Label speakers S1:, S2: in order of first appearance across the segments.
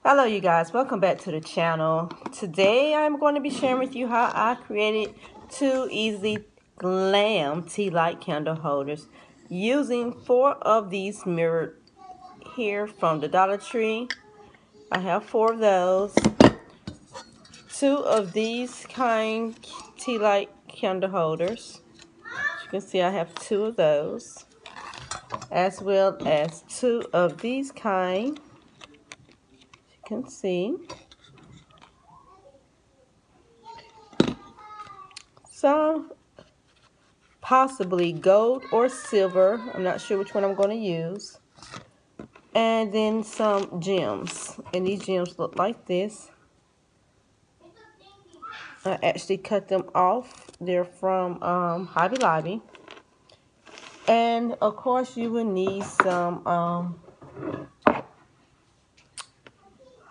S1: Hello you guys, welcome back to the channel. Today I'm going to be sharing with you how I created 2 easy Glam tea light candle holders using 4 of these mirrored here from the Dollar Tree. I have 4 of those. 2 of these kind tea light candle holders. As you can see, I have 2 of those, as well as 2 of these kind. As you can see. Some possibly gold or silver. I'm not sure which one I'm going to use. And then some gems. And these gems look like this. I actually cut them off. They're from Hobby Lobby. And of course you will need some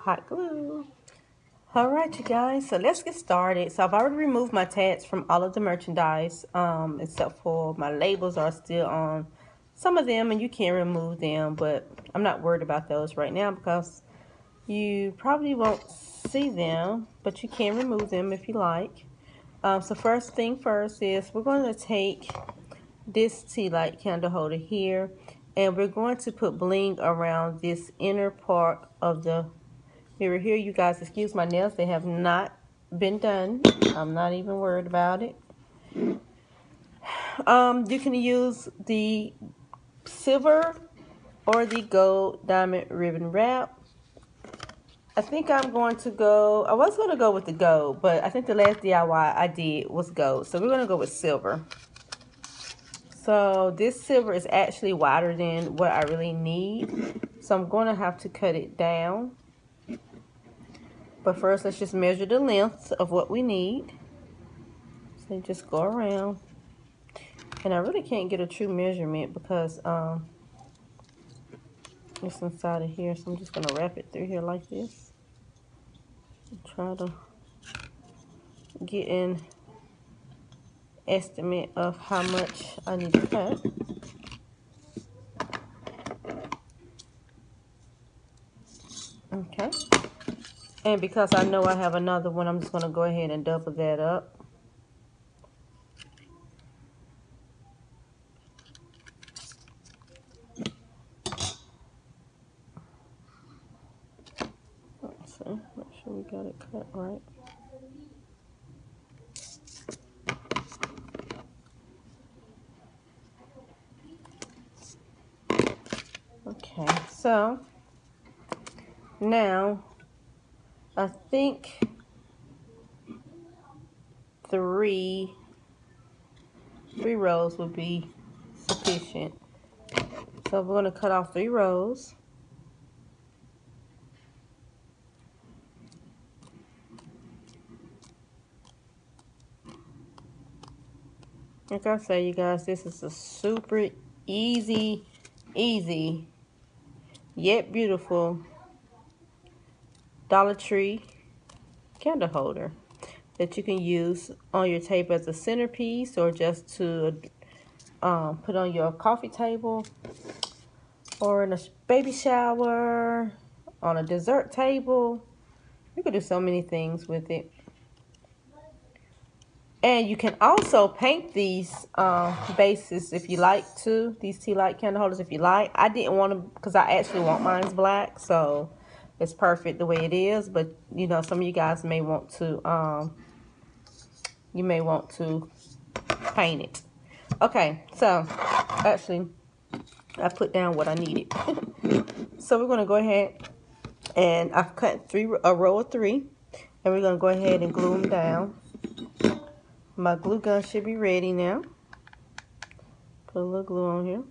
S1: hot glue. Alright you guys, so let's get started. So I've already removed my tags from all of the merchandise, except for my labels are still on some of them, and you can remove them, but I'm not worried about those right now because you probably won't see them, but you can remove them if you like. So first thing first is we're going to take this tea light candle holder here, and we're going to put bling around this inner part of the mirror here. You guys, excuse my nails, they have not been done. I'm not even worried about it. You can use the silver or the gold diamond ribbon wrap. I think I was going to go with the gold, but I think the last DIY I did was gold, so we're going to go with silver. So this silver is actually wider than what I really need, so I'm going to have to cut it down. But first, let's just measure the length of what we need. So just go around. And I really can't get a true measurement because it's inside of here. So I'm just going to wrap it through here like this. And try to get an estimate of how much I need to cut. Okay. And because I know I have another one, I'm just going to go ahead and double that up. Let's see. Make sure we got it cut right. Okay, so now I think three rows would be sufficient. So we're going to cut off 3 rows. Like I say, you guys, this is a super easy yet beautiful Dollar Tree candle holder that you can use on your table as a centerpiece, or just to put on your coffee table, or in a baby shower, on a dessert table. You could do so many things with it. And you can also paint these bases if you like to. These tea light candle holders if you like. I didn't want to, because I actually want mine's black, so it's perfect the way it is. But you know, some of you guys may want to paint it. Okay, so actually I put down what I needed. So we're going to go ahead, and I've cut a row of 3, and we're going to go ahead and glue them down. My glue gun should be ready now. Put a little glue on here.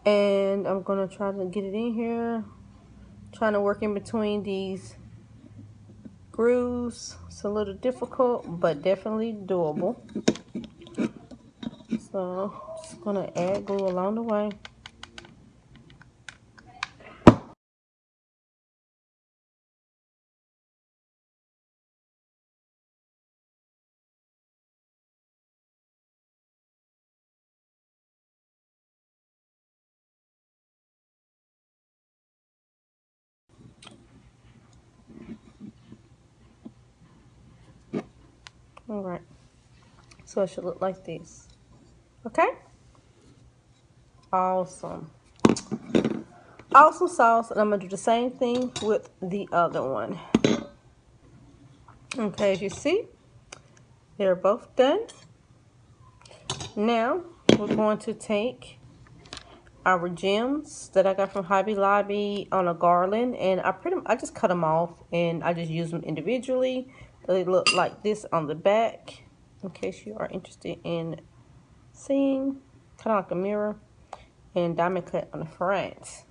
S1: And I'm going to try to get it in here. Trying to work in between these grooves. It's a little difficult, but definitely doable. So just going to add glue along the way. All right. So it should look like this. Okay? Awesome. Awesome sauce. And I'm going to do the same thing with the other one. Okay, as you see, they're both done. Now, we're going to take our gems that I got from Hobby Lobby on a garland, and I just cut them off and I just use them individually. They look like this on the back, in case you are interested in seeing, kind of like a mirror, and diamond cut on the front.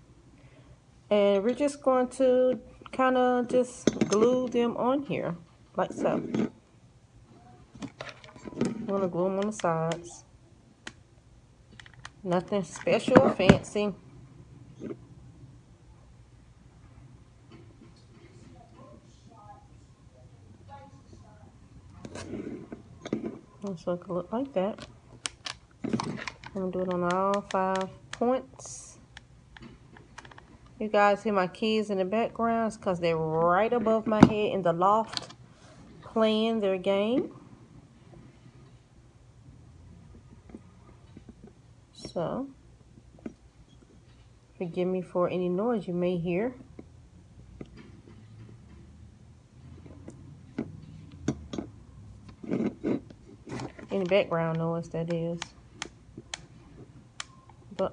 S1: And we're just going to kind of just glue them on here like so. I'm going to glue them on the sides. Nothing special or fancy. So it could look like that. I'm going to do it on all 5 points. You guys hear my kids in the background? It's because they're right above my head in the loft playing their game. So, forgive me for any noise you may hear. Any background noise, that is. But,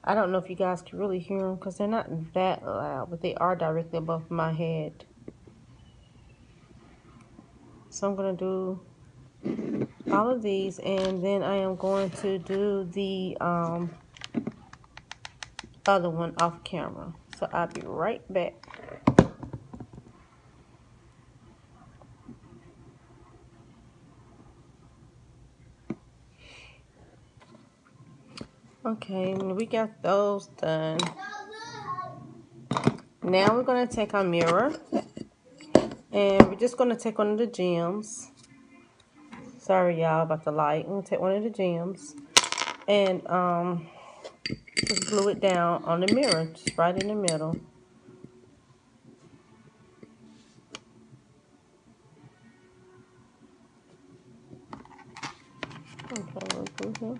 S1: I don't know if you guys can really hear them because they're not that loud, but they are directly above my head. So I'm going to do all of these, and then I am going to do the other one off camera. So I'll be right back. Okay, we got those done. Now we're going to take our mirror, and we're just going to take one of the gems. Sorry y'all about the light. I'm going to take one of the gems and just glue it down on the mirror, just right in the middle. Okay, we'll glue here.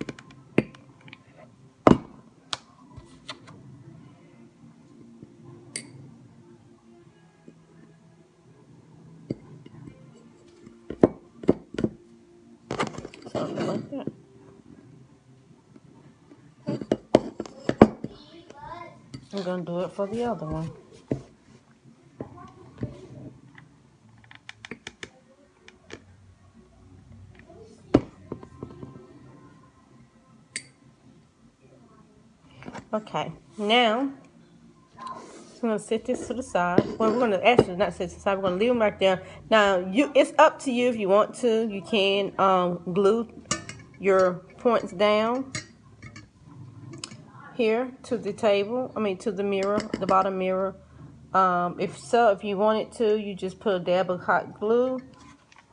S1: Something like that. I'm going to do it for the other one. Okay, now I'm going to set this to the side. Well, we're going to actually not set it to the side. We're going to leave them right there. Now, it's up to you if you want to. You can glue your points down here to the table. To the mirror, the bottom mirror. If you wanted to, you just put a dab of hot glue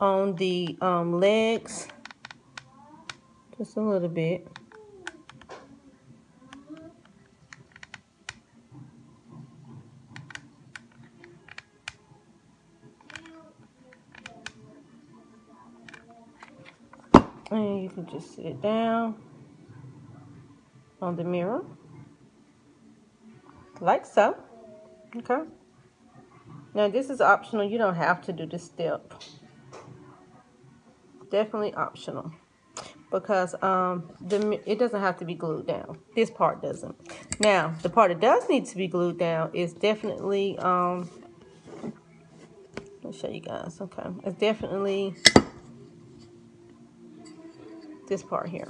S1: on the legs. Just a little bit. And you can just sit it down on the mirror, like so. Okay. Now this is optional. You don't have to do this step. Definitely optional, because it doesn't have to be glued down. This part doesn't. Now the part that does need to be glued down is definitely let me show you guys. Okay, it's definitely this part here.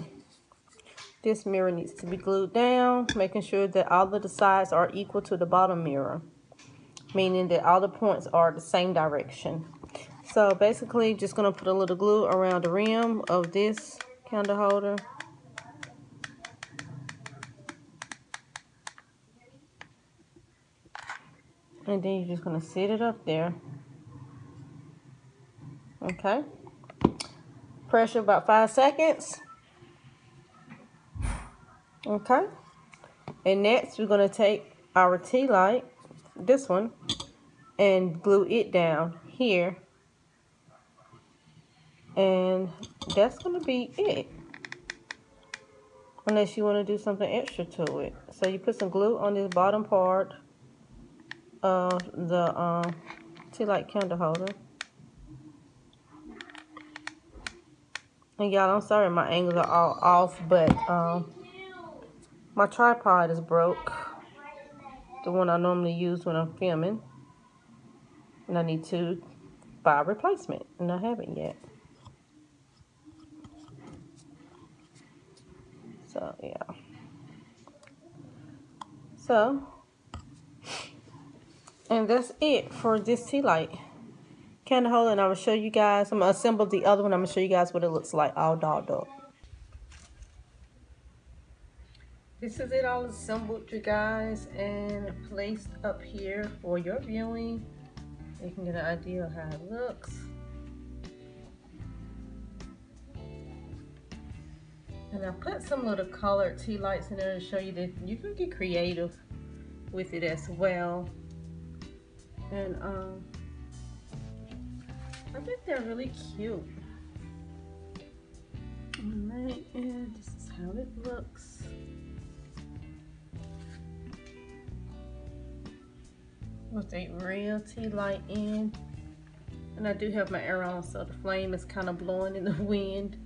S1: This mirror needs to be glued down, making sure that all of the sides are equal to the bottom mirror, meaning that all the points are the same direction. So basically, just going to put a little glue around the rim of this candle holder. And then you're just going to sit it up there. Okay. Pressure about 5 seconds. Okay. And next, we're going to take our tea light, this one, and glue it down here. And that's going to be it. Unless you want to do something extra to it. So you put some glue on this bottom part of the tea light candle holder. And y'all, I'm sorry my angles are all off, but my tripod is broke. The one I normally use when I'm filming. And I need to buy a replacement, and I haven't yet. So yeah. So, and that's it for this tea light candle holder. And I'm gonna show you guys. I'm gonna assemble the other one. I'm gonna show you guys what it looks like all dolled up. This is it all assembled, you guys, and placed up here for your viewing. You can get an idea of how it looks. And I put some little colored tea lights in there to show you that you can get creative with it as well. And I think they're really cute. Alright, and this is how it looks. With a real tea light in. And I do have my arrow on, so the flame is kind of blowing in the wind.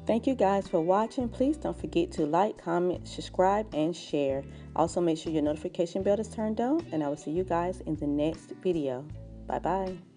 S1: Thank you guys for watching. Please don't forget to like, comment, subscribe, and share. Also, make sure your notification bell is turned on, and I will see you guys in the next video. Bye-bye.